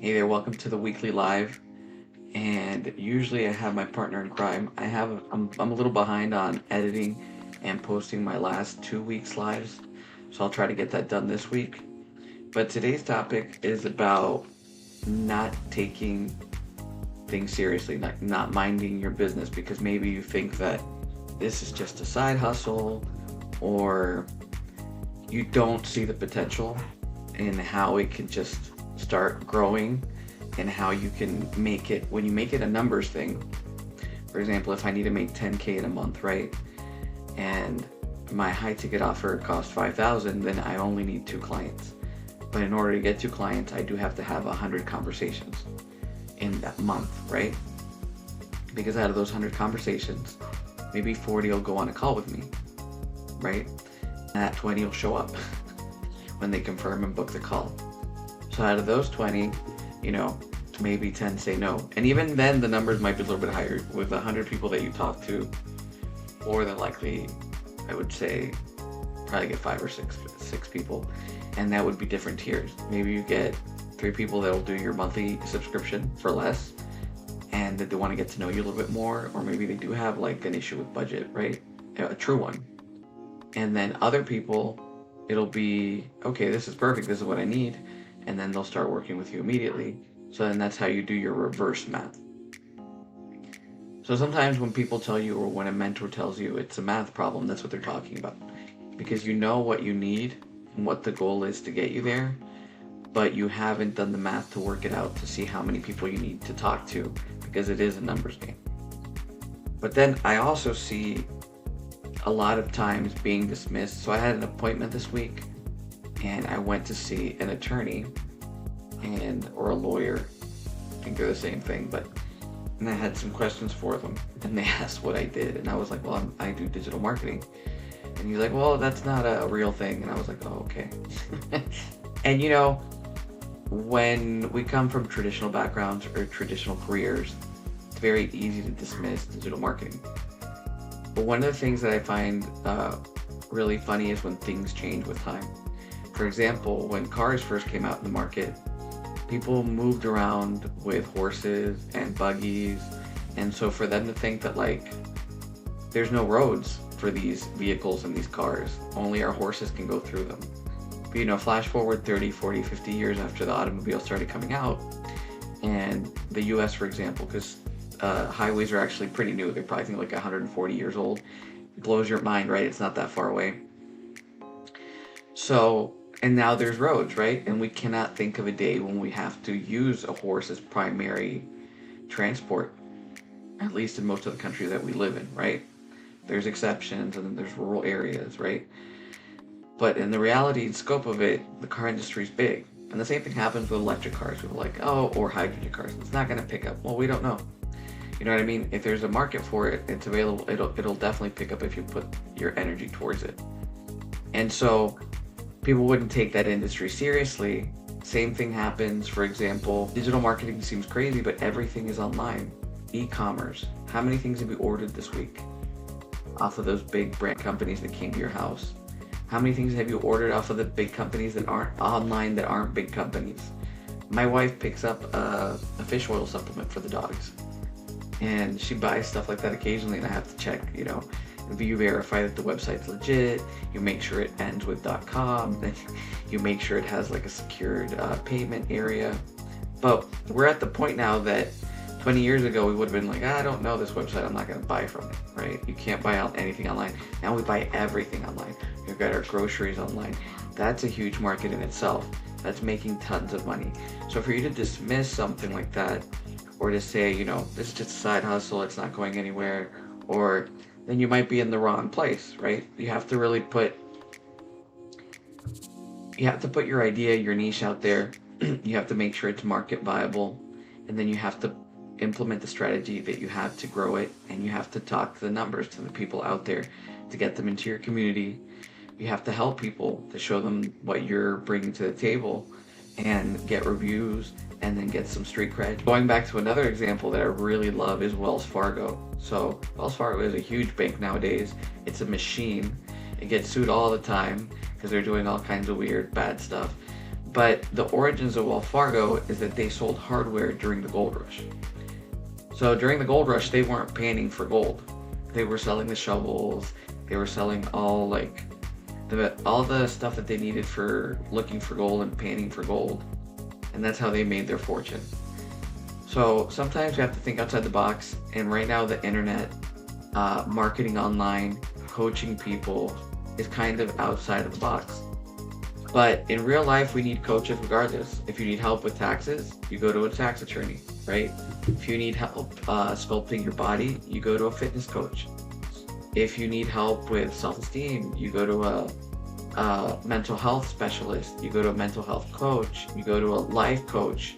Hey there, welcome to the weekly live. And usually I have my partner in crime. I'm a little behind on editing and posting my last 2 weeks lives, so I'll try to get that done this week. But today's topic is about not taking things seriously, not minding your business because maybe you think that this is just a side hustle, or you don't see the potential in how it can just start growing and how you can make it when you make it a numbers thing. For example, if I need to make 10K in a month, right? And my high ticket offer costs 5,000, then I only need 2 clients. But in order to get 2 clients, I do have to have 100 conversations in that month, right? Because out of those 100 conversations, maybe 40 will go on a call with me, right? And that 20 will show up when they confirm and book the call. So out of those 20, maybe 10 say no. And even then, the numbers might be a little bit higher. With 100 people that you talk to, more than likely, I would say, probably get five or six people. And that would be different tiers. Maybe you get 3 people that will do your monthly subscription for less, and that they want to get to know you a little bit more, or maybe they do have like an issue with budget, right? A true one. And then other people, it'll be, okay, this is perfect, this is what I need. And then they'll start working with you immediately. So then that's how you do your reverse math. So sometimes when people tell you, or when a mentor tells you it's a math problem, that's what they're talking about. Because you know what you need and what the goal is to get you there, but you haven't done the math to work it out to see how many people you need to talk to, because it is a numbers game. But then I also see a lot of times being dismissed. So I had an appointment this week, and I went to see an attorney or a lawyer. I think they're the same thing, and I had some questions for them, and they asked what I did, and I was like, well, I do digital marketing. And he's like, well, that's not a real thing. And I was like, oh, okay. And when we come from traditional backgrounds or traditional careers, it's very easy to dismiss digital marketing. But one of the things that I find really funny is when things change with time. For example, when cars first came out in the market, people moved around with horses and buggies. And so for them to think that there's no roads for these vehicles and these cars, only our horses can go through them. But flash forward 30, 40, 50 years after the automobile started coming out, and the US, for example, because highways are actually pretty new. They're probably 140 years old. It blows your mind, right? It's not that far away. So, and now there's roads, right? And we cannot think of a day when we have to use a horse as primary transport, at least in most of the country that we live in, right? There's exceptions, and then there's rural areas, right? But in the reality and scope of it, the car industry is big. And the same thing happens with electric cars. People are like, oh, or hydrogen cars. It's not going to pick up. Well, we don't know. You know what I mean? If there's a market for it, it's available. It'll definitely pick up if you put your energy towards it. And so people wouldn't take that industry seriously. Same thing happens, for example, digital marketing seems crazy, but everything is online. E-commerce. How many things have you ordered this week off of those big brand companies that came to your house? How many things have you ordered off of the big companies that aren't online, that aren't big companies? My wife picks up a fish oil supplement for the dogs, and she buys stuff like that occasionally, and I have to check, you verify that the website's legit, you make sure it ends with .com, then you make sure it has a secured payment area. But we're at the point now that 20 years ago, we would have been like, I don't know this website, I'm not going to buy from it, right? You can't buy out anything online. Now we buy everything online. We've got our groceries online. That's a huge market in itself. That's making tons of money. So for you to dismiss something like that, or to say, this is just a side hustle, it's not going anywhere, or then you might be in the wrong place, right? You have to really put your idea, your niche out there. You have to make sure it's market viable, and then you have to implement the strategy that you have to grow it, and you have to talk to the numbers, to the people out there, to get them into your community. You have to help people, to show them what you're bringing to the table, and get reviews, and then get some street cred. Going back to another example that I really love is Wells Fargo. So Wells Fargo is a huge bank nowadays. It's a machine. It gets sued all the time because they're doing all kinds of weird, bad stuff. But the origins of Wells Fargo is that they sold hardware during the gold rush. So during the gold rush, they weren't panning for gold. They were selling the shovels. They were selling all the stuff that they needed for looking for gold and panning for gold. And that's how they made their fortune. So sometimes you have to think outside the box. And right now the internet, marketing online, coaching people is kind of outside of the box. But in real life, we need coaches regardless. If you need help with taxes, you go to a tax attorney, right? If you need help sculpting your body, you go to a fitness coach. If you need help with self-esteem, you go to a mental health specialist, you go to a mental health coach, you go to a life coach.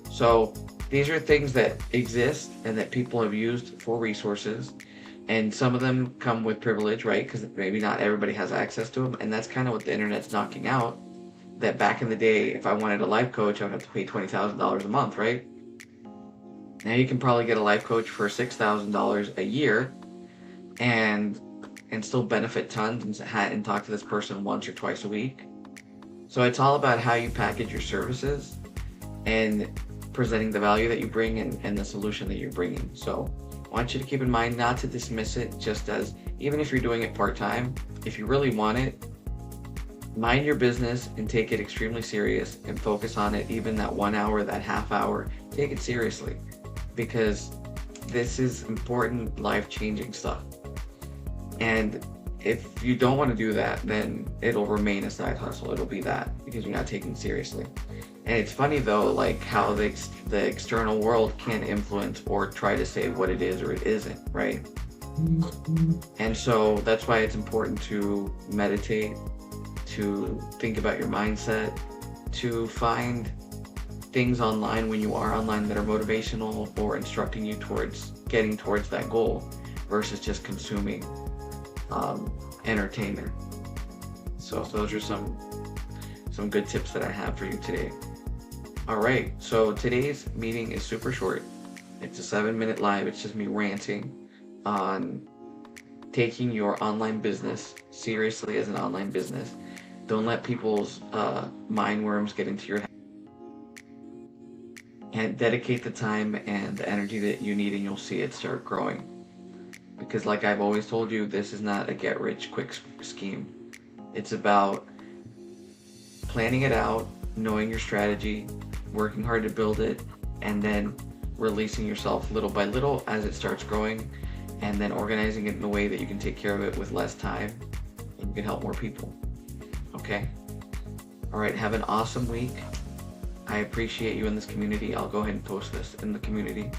So these are things that exist and that people have used for resources. And some of them come with privilege, right? Because maybe not everybody has access to them. And that's kind of what the internet's knocking out. That back in the day, if I wanted a life coach, I would have to pay $20,000 a month, right? Now you can probably get a life coach for $6,000 a year and still benefit tons and talk to this person once or twice a week. So it's all about how you package your services and presenting the value that you bring and the solution that you're bringing. So I want you to keep in mind not to dismiss it just as, even if you're doing it part-time, if you really want it, mind your business and take it extremely serious and focus on it. Even that 1 hour, that half hour, take it seriously, because this is important, life-changing stuff. And if you don't want to do that, then it'll remain a side hustle. It'll be that, because you're not taking it seriously. And it's funny though, like how the external world can influence or try to say what it is or it isn't, right? And so that's why it's important to meditate, to think about your mindset, to find things online when you are online that are motivational or instructing you towards getting towards that goal versus just consuming entertainment. So those are some good tips that I have for you today. All right, so today's meeting is super short. It's a 7-minute live. It's just me ranting on taking your online business seriously as an online business. Don't let people's mind worms get into your head. And dedicate the time and the energy that you need, and you'll see it start growing. Because like I've always told you, this is not a get-rich-quick scheme. It's about planning it out, knowing your strategy, working hard to build it, and then releasing yourself little by little as it starts growing, and then organizing it in a way that you can take care of it with less time and you can help more people. Okay? All right, have an awesome week. I appreciate you in this community. I'll go ahead and post this in the community.